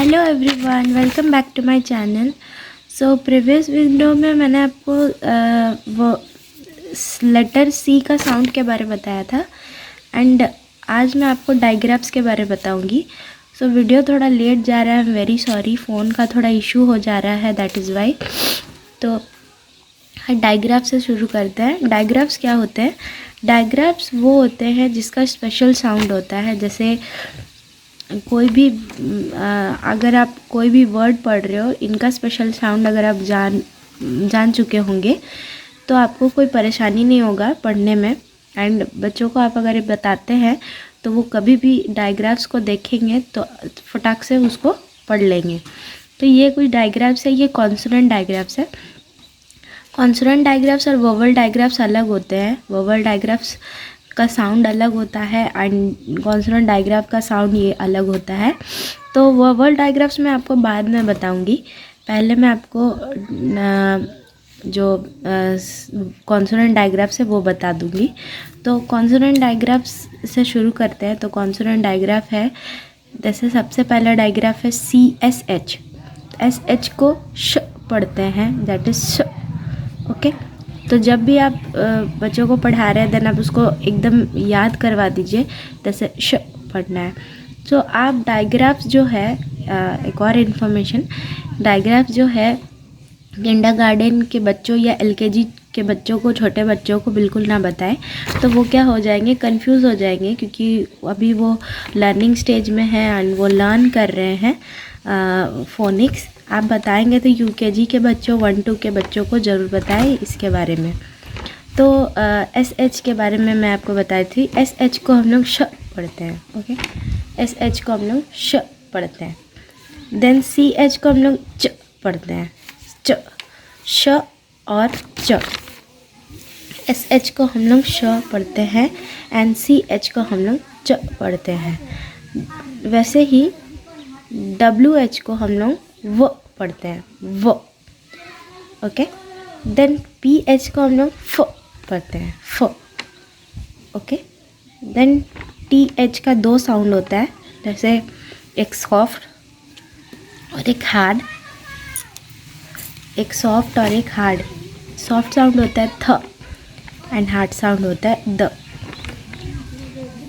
Hello everyone, welcome back to my channel. So previous video में मैंने आपको वो लेटर सी का साउंड के बारे में बताया था एंड आज मैं आपको डायग्राफ्स के बारे में बताऊंगी। सो वीडियो थोड़ा लेट जा रहा है, I am very sorry, phone का थोड़ा इशू हो जा रहा है, दैट इज़ वाई। तो डायग्राफ्स से शुरू करते हैं। डायग्राफ्स क्या होते हैं? डायग्राफ्स वो होते हैं जिसका स्पेशल साउंड होता है। जैसे कोई भी अगर आप कोई भी वर्ड पढ़ रहे हो, इनका स्पेशल साउंड अगर आप जान चुके होंगे तो आपको कोई परेशानी नहीं होगा पढ़ने में। एंड बच्चों को आप अगर बताते हैं तो वो कभी भी डायग्राफ्स को देखेंगे तो फटाक से उसको पढ़ लेंगे। तो ये कुछ डायग्राफ्स है, ये कॉन्सोनेंट डायग्राफ्स है। कॉन्सोनेंट डायग्राफ्स और वोवल डायग्राफ्स अलग होते हैं। वोवल डायग्राफ्स का साउंड अलग होता है एंड कॉन्सोनेंट डायग्राफ का साउंड ये अलग होता है। तो वोवल डायग्राफ्स मैं आपको बाद में बताऊंगी। पहले मैं आपको जो कॉन्सोनेंट डायग्राफ्स है वो बता दूंगी। तो कॉन्सोनेंट डायग्राफ्स से शुरू करते हैं। तो कॉन्सोनेंट डायग्राफ है, जैसे सबसे पहला डायग्राफ है CSH। SH को श पढ़ते हैं, दैट इज श। ओके, तो जब भी आप बच्चों को पढ़ा रहे हैं देन आप उसको एकदम याद करवा दीजिए, जैसे श पढ़ना है। तो आप डायग्राफ्स जो है, एक और इन्फॉर्मेशन, डायग्राफ्स जो है किंडरगार्टन के बच्चों या LKG के बच्चों को, छोटे बच्चों को बिल्कुल ना बताएं, तो वो क्या हो जाएंगे, कंफ्यूज हो जाएंगे, क्योंकि अभी वो लर्निंग स्टेज में है एंड वो लर्न कर रहे हैं फोनिक्स। आप बताएंगे तो UKG के बच्चों, 1-2 के बच्चों को ज़रूर बताएं इसके बारे में। तो SH के बारे में मैं आपको बताई थी। SH को हम लोग श पढ़ते हैं। ओके, SH को हम लोग श पढ़ते हैं। देन CH को हम लोग च पढ़ते हैं, च, श और च। SH को हम लोग श पढ़ते हैं एंड CH को हम लोग च पढ़ते हैं। वैसे ही WH को हम लोग वो पढ़ते हैं, वो। ओके, देन PH को हम लोग फ पढ़ते हैं, फ। ओके, देन TH का 2 साउंड होता है, जैसे एक सॉफ्ट और एक हार्ड। एक सॉफ्ट और एक हार्ड। सॉफ्ट साउंड होता है थ एंड हार्ड साउंड होता है द।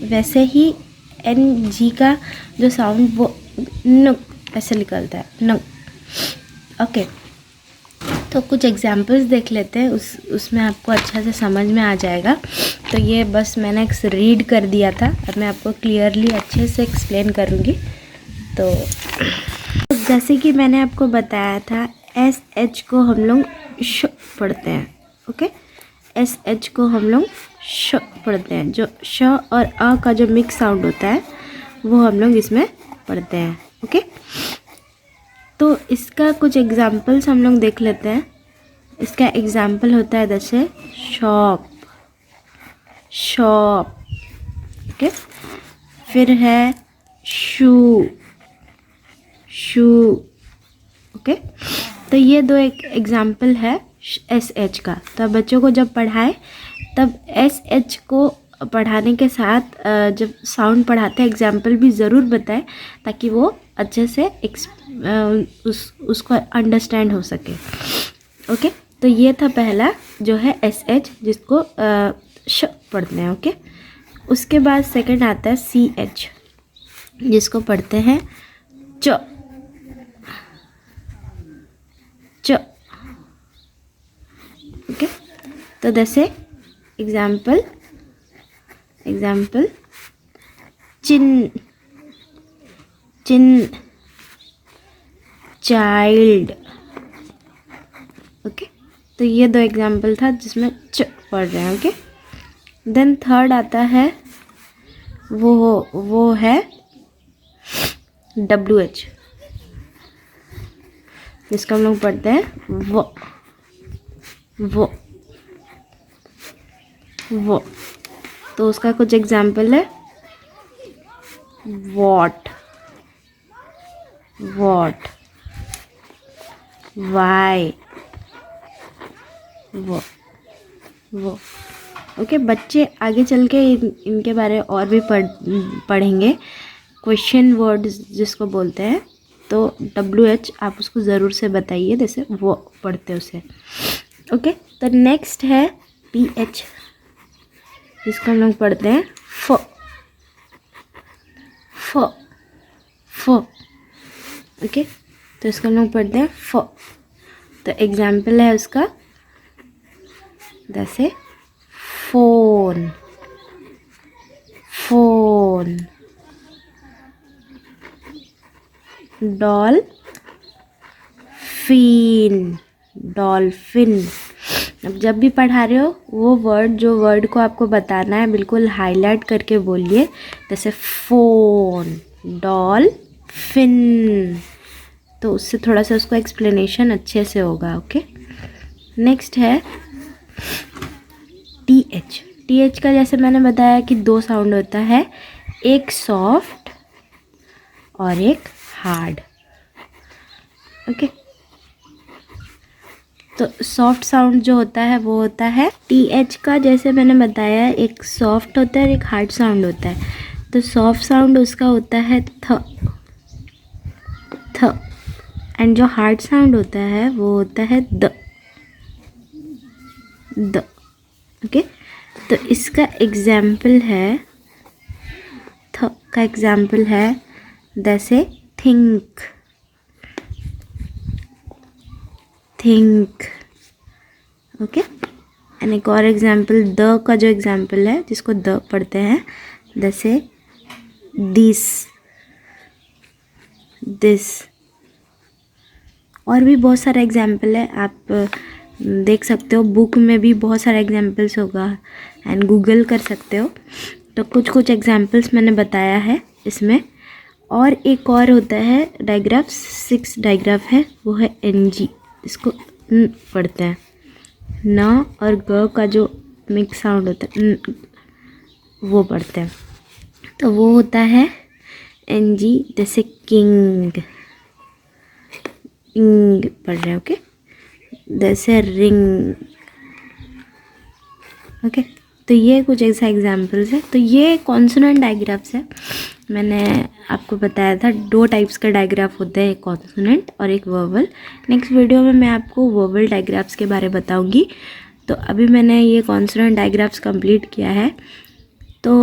वैसे ही NG का जो साउंड वो न ऐसे निकलता है, न। ओके, तो कुछ एग्जांपल्स देख लेते हैं, उसमें आपको अच्छा से समझ में आ जाएगा। तो ये बस मैंने एक रीड कर दिया था, अब मैं आपको क्लियरली अच्छे से एक्सप्लेन करूँगी। तो जैसे कि मैंने आपको बताया था, SH को हम लोग श पढ़ते हैं। ओके, SH को हम लोग श पढ़ते हैं। जो श और अ का जो मिक्स साउंड होता है वो हम लोग इसमें पढ़ते हैं। ओके, तो इसका कुछ एग्जाम्पल्स हम लोग देख लेते हैं। इसका एग्जाम्पल होता है जैसे शॉप, शॉप। ओके, फिर है शू, शू। ओके, तो ये 2 एक एग्जाम्पल है SH का। तो बच्चों को जब पढ़ाए तब SH को पढ़ाने के साथ जब साउंड पढ़ाते हैं एग्जाम्पल भी ज़रूर बताएं, ताकि वो अच्छे से उसको अंडरस्टैंड हो सके। ओके, तो ये था पहला जो है SH, जिसको श पढ़ते हैं। ओके, उसके बाद सेकंड आता है CH, जिसको पढ़ते हैं च, च। ओके, तो जैसे एग्जाम्पल चिन, चिन, चाइल्ड। ओके, तो ये 2 एग्जाम्पल था जिसमें च पढ़ रहे हैं। ओके, देन थर्ड आता है वो है WH, जिसको हम लोग पढ़ते हैं वो। तो उसका कुछ एग्जाम्पल है वॉट, वाई, वो। ओके, बच्चे आगे चल के इनके बारे और भी पढ़ेंगे। क्वेश्चन वर्ड्स जिसको बोलते हैं, तो WH आप उसको ज़रूर से बताइए, जैसे वो पढ़ते हैं उसे। ओके, तो नेक्स्ट है TH, जिसको हम लोग पढ़ते हैं फ फ फ। ओके, तो इसको हम लोग पढ़ते हैं फ। तो एग्जाम्पल है उसका, जैसे फोन फोन, डॉल्फिन डॉल्फिन। अब जब भी पढ़ा रहे हो वो वर्ड, जो वर्ड को आपको बताना है बिल्कुल हाईलाइट करके बोलिए, जैसे फोन, डॉल्फिन, तो उससे थोड़ा सा उसको एक्सप्लेनेशन अच्छे से होगा। ओके, नेक्स्ट है TH। TH का जैसे मैंने बताया कि 2 साउंड होता है, एक सॉफ्ट और एक हार्ड। ओके, तो सॉफ्ट साउंड जो होता है वो होता है TH का, जैसे मैंने बताया एक सॉफ्ट होता है और एक हार्ड साउंड होता है। तो सॉफ्ट साउंड उसका होता है थ थ, एंड जो हार्ड साउंड होता है वो होता है द। ओके, तो इसका एग्जाम्पल है, थ का एग्जाम्पल है जैसे थिंक थिंक। ओके, एंड एक और एग्जाम्पल द का जो एग्जाम्पल है, जिसको द पढ़ते हैं, जैसे दिस दिस। और भी बहुत सारा एग्जाम्पल है, आप देख सकते हो, बुक में भी बहुत सारा एग्जाम्पल्स होगा एंड गूगल कर सकते हो। तो कुछ कुछ एग्जाम्पल्स मैंने बताया है इसमें। और एक और होता है डायग्राफ्स, 6 डायग्राफ है, वो है NG, इसको न पढ़ते हैं, न और ग का जो मिक्स साउंड होता है न, वो पढ़ते हैं। तो वो होता है NG, जैसे किंग, इंग पढ़ रहे हैं। ओके, जैसे रिंग। ओके, तो ये कुछ ऐसा एग्जाम्पल्स है। तो ये कॉन्सोनेंट डायग्राफ्स है। मैंने आपको बताया था 2 टाइप्स का डायग्राफ होता है, एक कॉन्सोनेंट और एक वर्बल। नेक्स्ट वीडियो में मैं आपको वर्बल डायग्राफ्स के बारे में बताऊंगी। तो अभी मैंने ये कॉन्सोनेंट डायग्राफ्स कंप्लीट किया है। तो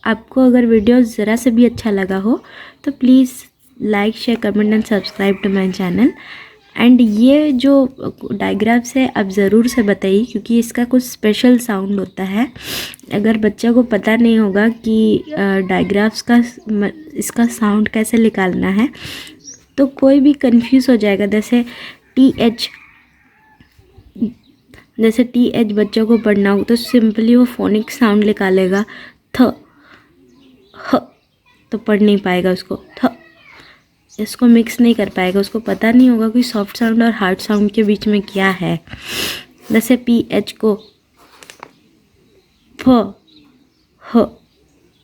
आपको अगर वीडियो ज़रा से भी अच्छा लगा हो तो please like, share, comment and subscribe to my channel. And ये जो डायग्राफ्स है आप ज़रूर से बताइए, क्योंकि इसका कुछ स्पेशल साउंड होता है। अगर बच्चा को पता नहीं होगा कि डायग्राफ्स का इसका साउंड कैसे निकालना है, तो कोई भी कंफ्यूज हो जाएगा। जैसे TH बच्चों को पढ़ना हो तो सिंपली वो फोनिक साउंड निकालेगा, थ ह, तो पढ़ नहीं पाएगा उसको, थ, इसको मिक्स नहीं कर पाएगा, उसको पता नहीं होगा कि सॉफ्ट साउंड और हार्ड साउंड के बीच में क्या है। जैसे PH को फ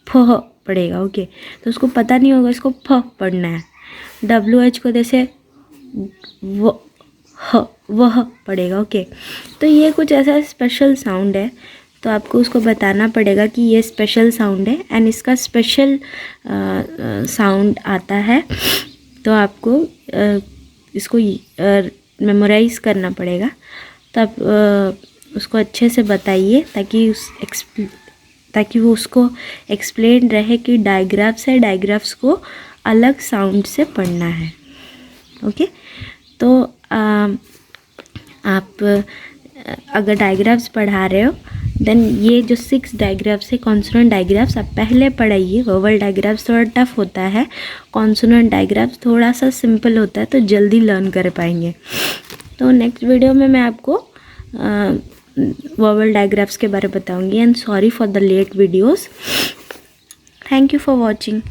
ह पढ़ेगा। ओके, तो उसको पता नहीं होगा इसको फ पढ़ना है। WH को जैसे वह पढ़ेगा। ओके, तो ये कुछ ऐसा स्पेशल साउंड है, तो आपको उसको बताना पड़ेगा कि ये स्पेशल साउंड है एंड इसका स्पेशल साउंड आता है। तो आपको इसको मेमोराइज़ करना पड़ेगा। तो आप उसको अच्छे से बताइए ताकि वो उसको एक्सप्लेन रहे कि डायग्राफ्स है, डायग्राफ्स को अलग साउंड से पढ़ना है। ओके, तो आप अगर डायग्राफ्स पढ़ा रहे हो देन ये जो 6 डायग्राफ्स है कॉन्सोनेंट डायग्राफ्स आप पहले पढ़ाइए। वर्बल डायग्राफ्स थोड़ा टफ होता है, कॉन्सोनेंट डायग्राफ्स थोड़ा सा सिंपल होता है, तो जल्दी लर्न कर पाएंगे। तो नेक्स्ट वीडियो में मैं आपको वर्बल डायग्राफ्स के बारे में बताऊंगी। And sorry for the late videos. Thank you for watching.